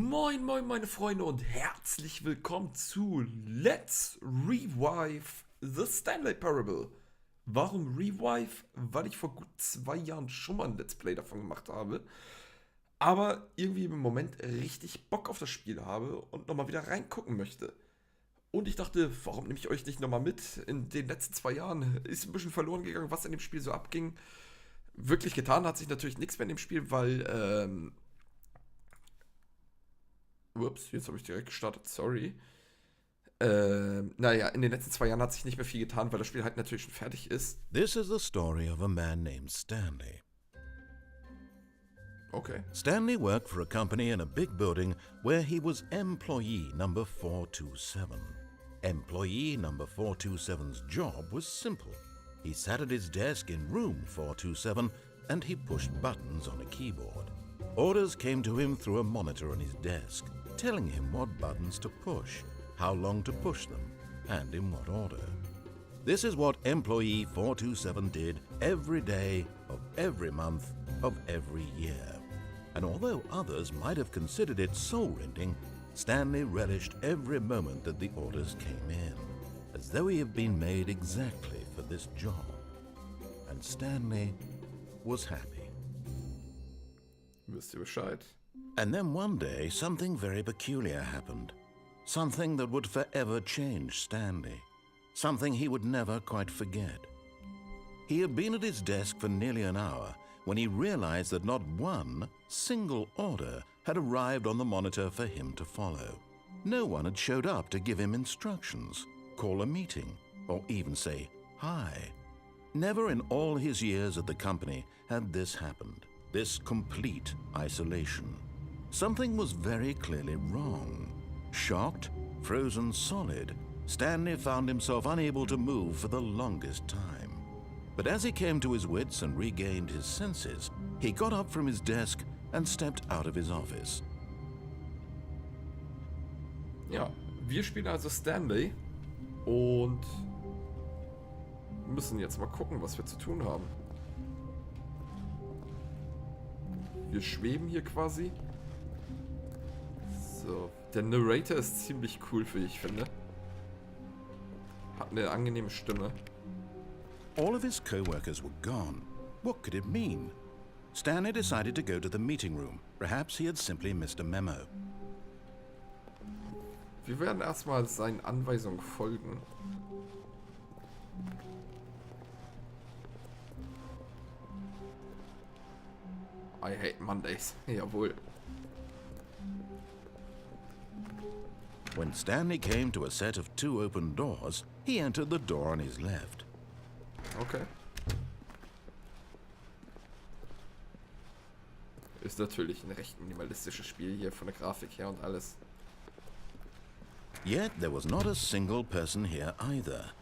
Moin moin meine Freunde und herzlich willkommen zu Let's Revive the Stanley Parable. Warum Revive? Weil ich vor gut 2 Jahren schon mal ein Let's Play davon gemacht habe, aber irgendwie im Moment richtig Bock auf das Spiel habe und nochmal wieder reingucken möchte. Und ich dachte, warum nehme ich euch nicht nochmal mit? In den letzten 2 Jahren ist ein bisschen verloren gegangen, was in dem Spiel so abging. Wirklich getan hat sich natürlich nichts mehr in dem Spiel, weil ups, jetzt habe ich direkt gestartet, sorry. Naja, in den letzten 2 Jahren hat sich nicht mehr viel getan, weil das Spiel halt natürlich schon fertig ist. This is the story of a man named Stanley. Okay. Stanley worked for a company in a big building where he was employee number 427. Employee number 427's job was simple. He sat at his desk in room 427 and he pushed buttons on a keyboard. Orders came to him through a monitor on his desk, telling him what buttons to push, how long to push them, and in what order. This is what employee 427 did every day of every month of every year. And although others might have considered it soul-rending, Stanley relished every moment that the orders came in, as though he had been made exactly for this job. And Stanley was happy. Wisst ihr Bescheid? And then one day, something very peculiar happened. Something that would forever change Stanley. Something he would never quite forget. He had been at his desk for nearly an hour when he realized that not one single order had arrived on the monitor for him to follow. No one had showed up to give him instructions, call a meeting, or even say hi. Never in all his years at the company had this happened. This complete isolation. Something was very clearly wrong. Shocked, frozen solid, Stanley found himself unable to move for the longest time. But as he came to his wits and regained his senses, he got up from his desk and stepped out of his office. Ja, wir spielen also Stanley und müssen jetzt mal gucken, was wir zu tun haben. Wir schweben hier quasi. So, der Narrator ist ziemlich cool, wie ich finde. Hat eine angenehme Stimme. All of his co-workers were gone. What could it mean? Stanley decided to go to the meeting room. Perhaps he had simply missed a memo. Wir werden erstmal seinen Anweisungen folgen. I hate Mondays. Jawohl. When Stanley came to a set of 2 open doors, he entered the door on his left. Okay. Ist natürlich ein recht minimalistisches Spiel hier von der Grafik her und alles. Yet there was not a single person here either.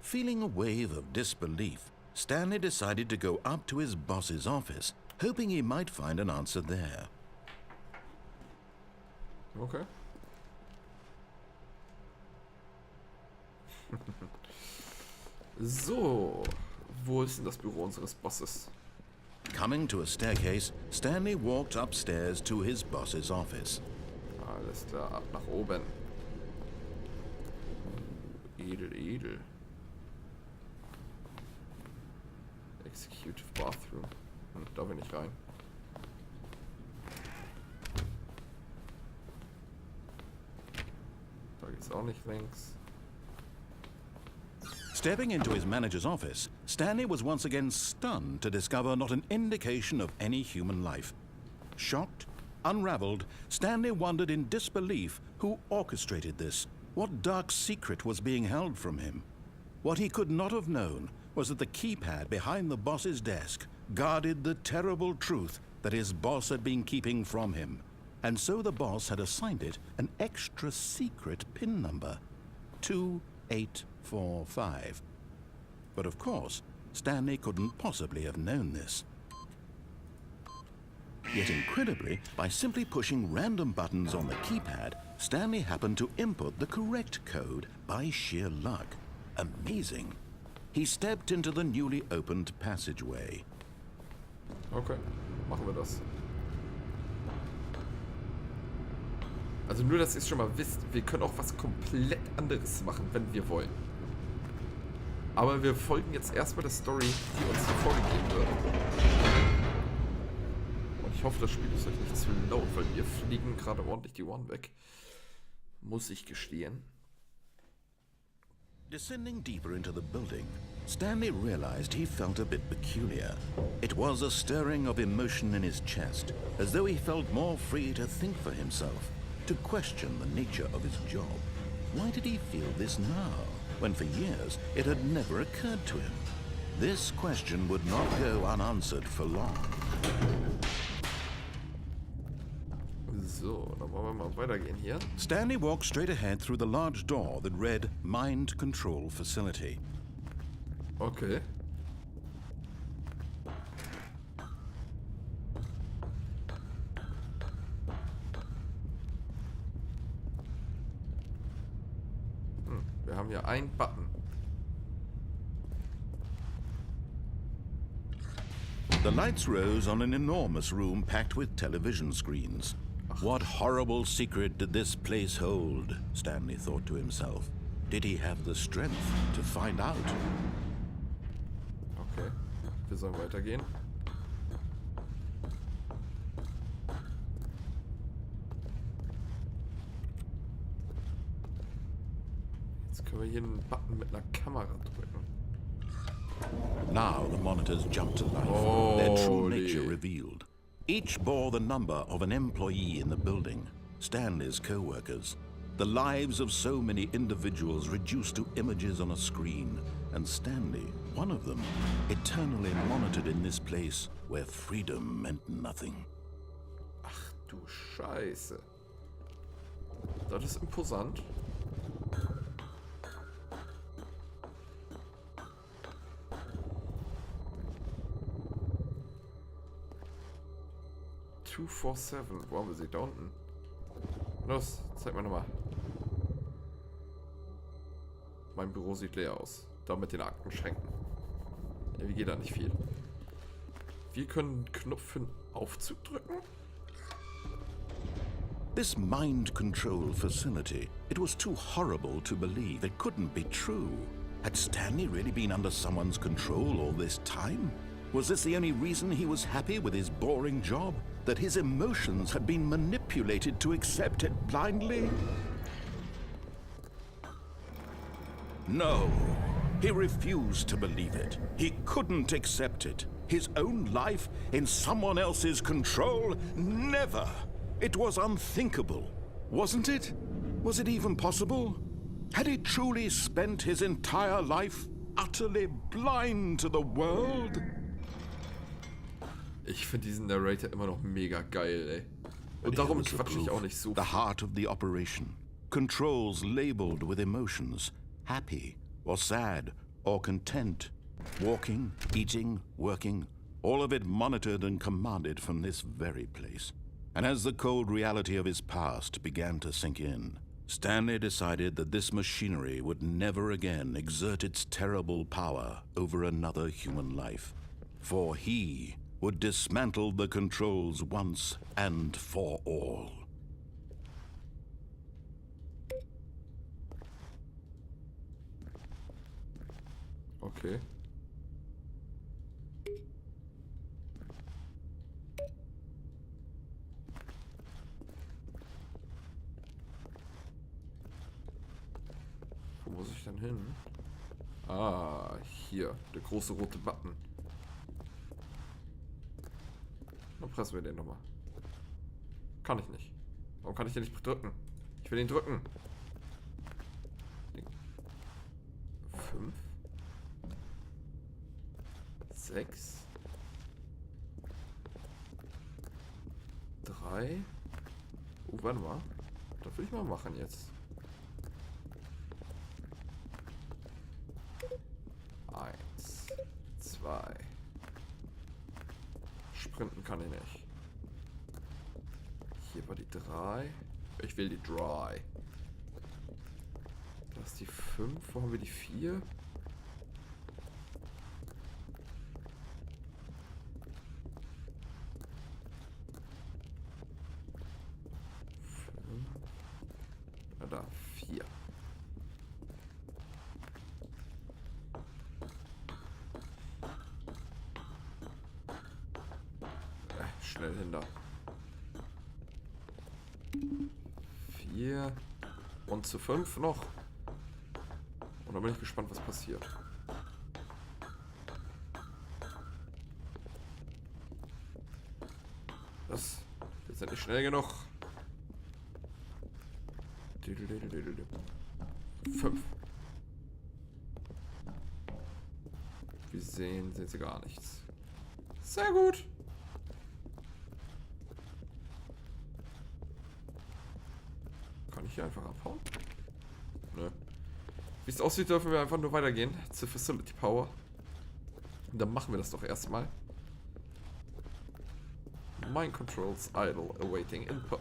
Feeling a wave of disbelief, Stanley decided to go up to his boss's office, hoping he might find an answer there. Okay. So, wo ist denn das Büro unseres Bosses? Coming to a staircase, Stanley walked upstairs to his boss's office. Alles klar, ab nach oben. Edel, edel. Executive Bathroom. Darf ich nicht rein. Da geht's auch nicht längs. Stepping into his manager's office, Stanley was once again stunned to discover not an indication of any human life. Shocked, unraveled, Stanley wondered in disbelief who orchestrated this, what dark secret was being held from him. What he could not have known was that the keypad behind the boss's desk guarded the terrible truth that his boss had been keeping from him, and so the boss had assigned it an extra secret PIN number, 2845. But of course, Stanley couldn't possibly have known this. Yet incredibly, by simply pushing random buttons on the keypad, Stanley happened to input the correct code by sheer luck. Amazing. He stepped into the newly opened passageway. Okay, machen wir das. Also nur, dass ihr es schon mal wisst, wir können auch was komplett anderes machen, wenn wir wollen. Aber wir folgen jetzt erstmal der Story, die uns hier vorgegeben wird. Und ich hoffe, das Spiel ist euch nicht zu laut, weil wir fliegen gerade ordentlich die Ohren weg. Muss ich gestehen. Descending deeper into the building, Stanley realized he felt a bit peculiar. It was a stirring of emotion in his chest, as though he felt more free to think for himself, to question the nature of his job. Why did he feel this now, when for years it had never occurred to him? This question would not go unanswered for long. So, dann wollen wir mal weitergehen hier. Stanley walked straight ahead through the large door that read Mind Control Facility. Okay. Wir haben hier einen Button. The lights rose on an enormous room packed with television screens. What horrible secret did this place hold? Stanley thought to himself. Did he have the strength to find out? Okay, wir sollen weitergehen. Jetzt können wir hier einen Button mit einer Kamera drücken. Now the monitors jumped to life, their true nature revealed. Each bore the number of an employee in the building, Stanley's co-workers. The lives of so many individuals reduced to images on a screen, and Stanley, one of them, eternally monitored in this place where freedom meant nothing. Ach du Scheiße. Das ist imposant. Wo haben wir sie? Da unten. Los, zeig mal nochmal. Mein Büro sieht leer aus. Da mit den Aktenschränken. Ja, wie geht da nicht viel. Wir können einen Knopf für den Aufzug drücken. This mind control facility, it was too horrible to believe. It couldn't be true. Had Stanley really been under someone's control all this time? Was this the only reason he was happy with his boring job? That his emotions had been manipulated to accept it blindly? No, he refused to believe it. He couldn't accept it. His own life in someone else's control? Never! It was unthinkable, wasn't it? Was it even possible? Had he truly spent his entire life utterly blind to the world? Ich finde diesen Narrator immer noch mega geil, ey. Und darum quatsche ich auch nicht so viel. The heart of the operation. Controls labeled with emotions. Happy or sad or content. Walking, eating, working. All of it monitored and commanded from this very place. And as the cold reality of his past began to sink in, Stanley decided that this machinery would never again exert its terrible power over another human life. For he would dismantle the controls once and for all. Okay. Wo muss ich denn hin? Ah, hier. Der große rote Button. Dann pressen wir den nochmal. Kann ich nicht. Warum kann ich den nicht drücken? Ich will ihn drücken. 5 6 3. Oh, warte mal. Das will ich mal machen jetzt. 1 2. Sprinten kann ich nicht. Hier war die 3. Ich will die 3. Das ist die 5. Wo haben wir die 4? Na da, 4. Schnell hin da. 4. Und zu 5 noch. Und dann bin ich gespannt, was passiert. Wir sind nicht schnell genug. 5. Wir sehen sie gar nichts. Sehr gut. Kann ich hier einfach abhauen? Nö. Wie es aussieht, dürfen wir einfach nur weitergehen zur Facility Power. Und dann machen wir das doch erstmal. Mind controls idle, awaiting input.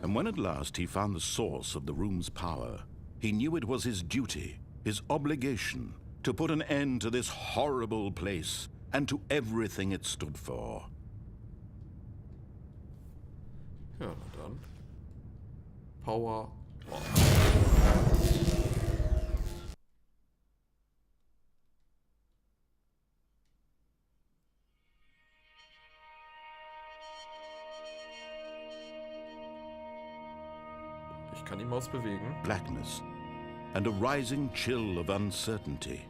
And when at last he found the source of the room's power, he knew it was his duty, his obligation, to put an end to this horrible place and to everything it stood for. Ja, na dann. Power on. Ich kann die Maus bewegen. Blackness and a rising chill of uncertainty.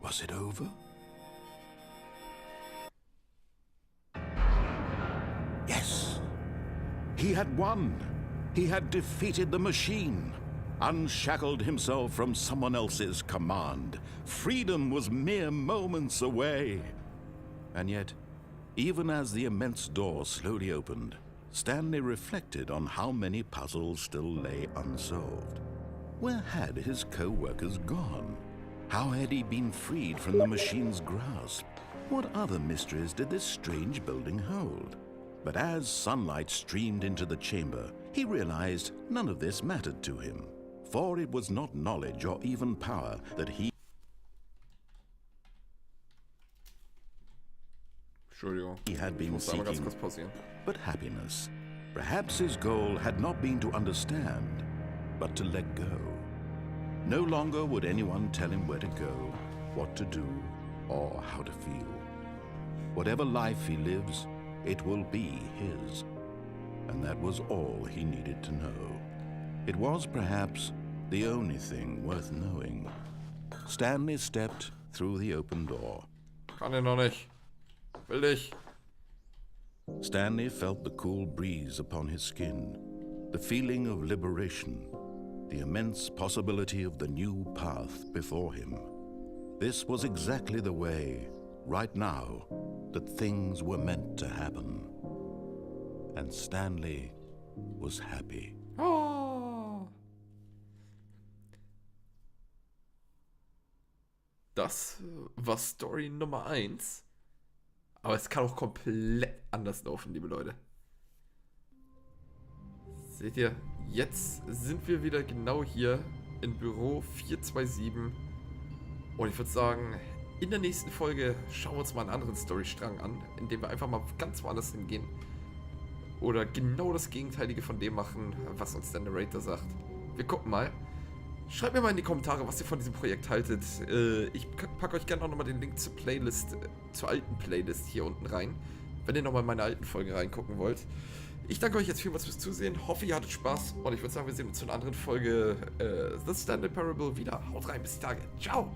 Was it over? Yes! He had won! He had defeated the machine, unshackled himself from someone else's command. Freedom was mere moments away. And yet, even as the immense door slowly opened, Stanley reflected on how many puzzles still lay unsolved. Where had his co-workers gone? How had he been freed from the machine's grasp? What other mysteries did this strange building hold? But as sunlight streamed into the chamber, he realized none of this mattered to him, for it was not knowledge or even power that he... Entschuldigung. He had been muss einmal ganz seeking, kurz pausieren. but happiness. Perhaps his goal had not been to understand, but to let go. No longer would anyone tell him where to go, what to do, or how to feel. Whatever life he lives, it will be his. And that was all he needed to know. It was perhaps the only thing worth knowing. Stanley stepped through the open door. Kann er noch nicht. Will dich. Stanley felt the cool breeze upon his skin, the feeling of liberation, the immense possibility of the new path before him. This was exactly the way, right now, that things were meant to happen. And Stanley was happy. Oh. Das war Story Nummer 1. Aber es kann auch komplett anders laufen, liebe Leute. Seht ihr, jetzt sind wir wieder genau hier in Büro 427. Und ich würde sagen, in der nächsten Folge schauen wir uns mal einen anderen Storystrang an, indem wir einfach mal ganz woanders hingehen. Oder genau das Gegenteilige von dem machen, was uns der Narrator sagt. Wir gucken mal. Schreibt mir mal in die Kommentare, was ihr von diesem Projekt haltet. Ich packe euch gerne auch nochmal den Link zur Playlist, zur alten Playlist hier unten rein, wenn ihr nochmal in meine alten Folgen reingucken wollt. Ich danke euch jetzt vielmals fürs Zusehen, hoffe ihr hattet Spaß und ich würde sagen, wir sehen uns zu einer anderen Folge The Stanley Parable wieder. Haut rein, bis die Tage. Ciao!